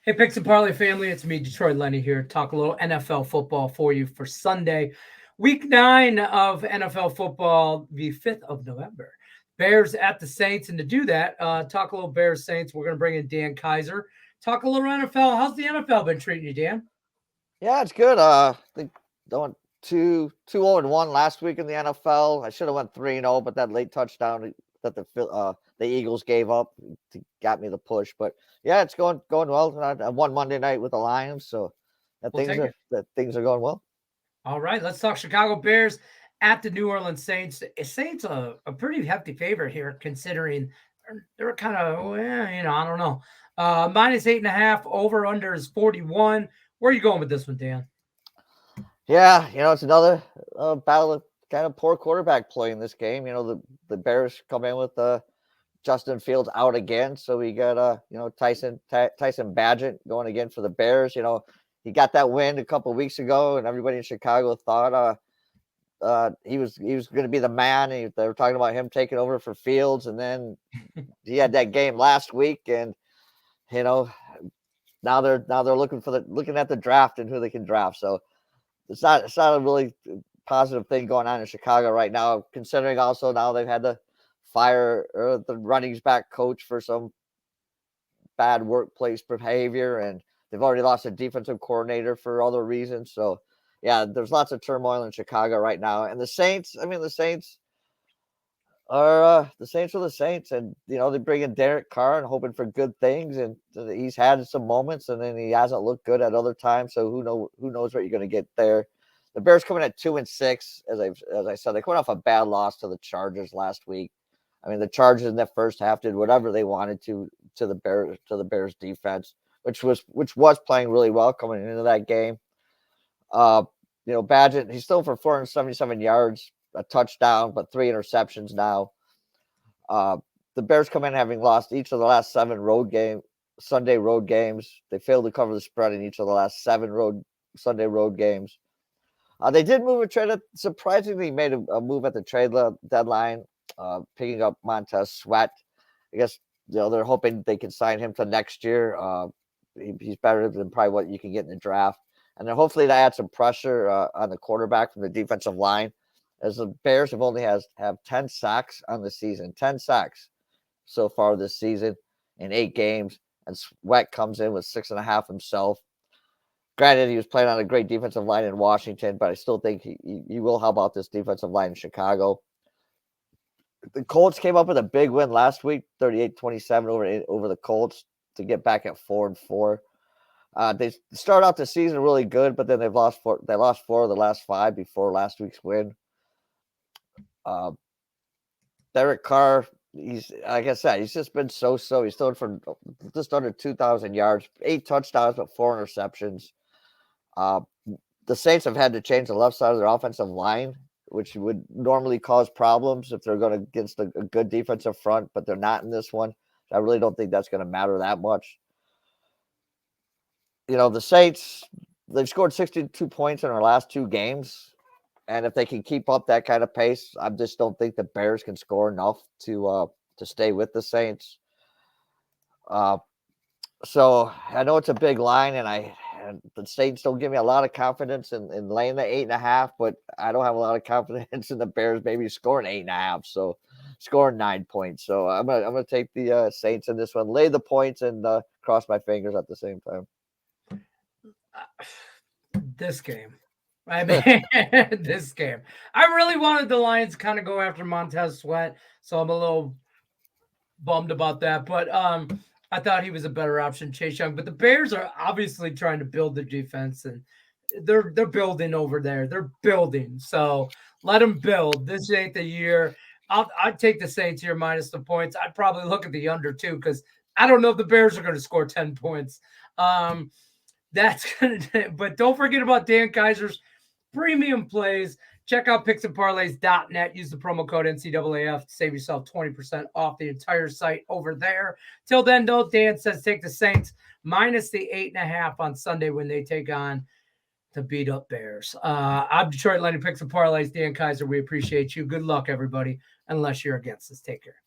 Hey, Picks and Parlay family, it's me, Detroit Lenny here. Talk a little NFL football for you for Sunday, week 9 of NFL football, the 5th of November. Bears at the Saints, and to do that, talk a little Bears Saints. We're going to bring in Dan Kaiser. Talk a little NFL. How's the NFL been treating you, Dan? Yeah, it's good. I think I went 2-0-1 last week in the NFL. I should have went 3-0, but that late touchdown that the Eagles gave up got me the push. But yeah, it's going well. I won Monday night with the Lions, so We'll take it. things are going well. All right, let's talk Chicago Bears at the New Orleans Saints. Saints a pretty hefty favorite here, considering they're kind of, I don't know. Minus 8.5, over under is 41. Where are you going with this one, Dan? Yeah, it's another battle of kind of poor quarterback play in this game. The Bears come in with Justin Fields out again, so we got Tyson Badgett going again for the Bears. He got that win a couple of weeks ago, and everybody in Chicago thought he was going to be the man. They were talking about him taking over for Fields, and then he had that game last week, and now they're looking at the draft and who they can draft. So it's not a really positive thing going on in Chicago right now, considering also now they've had to fire the running back coach for some bad workplace behavior, and they've already lost a defensive coordinator for other reasons. So yeah, there's lots of turmoil in Chicago right now. And the Saints are the Saints are the Saints, and they bring in Derek Carr and hoping for good things, and he's had some moments, and then he hasn't looked good at other times. So who knows what you're going to get there. The Bears coming at 2-6, as I said, they coming off a bad loss to the Chargers last week. I mean, the Chargers in that first half did whatever they wanted to the Bears defense, which was playing really well coming into that game. Badgett, he's still for 477 yards, a touchdown, but 3 interceptions now. The Bears come in having lost each of the last 7 Sunday road games. They failed to cover the spread in each of the last 7 Sunday road games. They did move a trade. Surprisingly, made a move at the trade deadline, picking up Montez Sweat. I guess they're hoping they can sign him to next year. He's better than probably what you can get in the draft, and then hopefully that adds some pressure on the quarterback from the defensive line, as the Bears have only have 10 sacks on the season, 10 sacks so far this season in 8 games, and Sweat comes in with 6.5 himself. Granted, he was playing on a great defensive line in Washington, but I still think he will help out this defensive line in Chicago. The Colts came up with a big win last week, 38-27 over the Colts, to get back at 4-4. They started out the season really good, but then they lost 4 of the last 5 before last week's win. Derek Carr, he's, like I said, he's just been so. He's thrown for just under 2,000 yards, 8 touchdowns, but 4 interceptions. The Saints have had to change the left side of their offensive line, which would normally cause problems if they're going against a good defensive front, but they're not in this one. I really don't think that's going to matter that much. The Saints, they've scored 62 points in their last 2 games. And if they can keep up that kind of pace, I just don't think the Bears can score enough to stay with the Saints. So I know it's a big line, and the Saints don't give me a lot of confidence in laying the 8.5, but I don't have a lot of confidence in the Bears maybe scoring 8.5. So scoring 9 points. So I'm gonna take the Saints in this one, lay the points, and cross my fingers at the same time. This game. I mean, this game. I really wanted the Lions to kind of go after Montez Sweat, so I'm a little bummed about that. But I thought he was a better option, Chase Young. But the Bears are obviously trying to build their defense, and they're building over there. They're building, so let them build. This ain't the year. I'd take the Saints here minus the points. I'd probably look at the under too, because I don't know if the Bears are going to score 10 points. That's gonna. But don't forget about Dan Kaiser's premium plays. Check out picksandparlays.net. Use the promo code NCAAF to save yourself 20% off the entire site over there. Till then, though, Dan says take the Saints minus the 8.5 on Sunday when they take on the beat up Bears. I'm Detroit Lenny, Picks and Parlays. Dan Kaiser, we appreciate you. Good luck, everybody, unless you're against us. Take care.